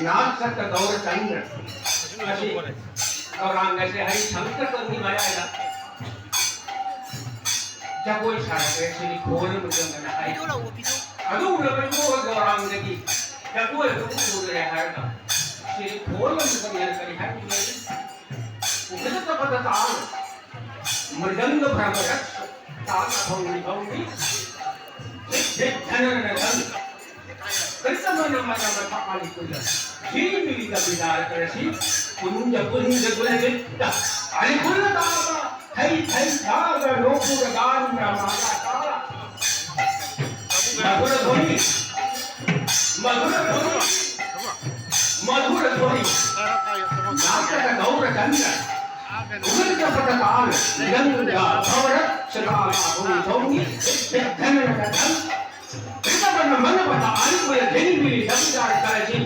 नाथ गौर चंद्र अशी गौरांगाचे हरी शंकर करून मायाला जगोई सारे श्री खोल मुझे ना आई अदू उलबन को गौरांगकी जगोई को रे हरता श्री खोल मुझे मेरे करी है उसे तो पता ताल मृदंग भ्रमरक्ष ताल भौंगी भौंगी धन कैसा मन मना मता आली कुला ही मिली का बिदार करसी कुंज कुंज गुलजिता आली कुला ताबा थई थई धागा लोपुर गान माला ताला मधुर ध्वनि मधुर ध्वनि नाटक गौर चंद्र उगल का पटकाल गंगा भवर सदा भूमि भूमि धन धन मन बता आली को धनी मिली दमदार करसी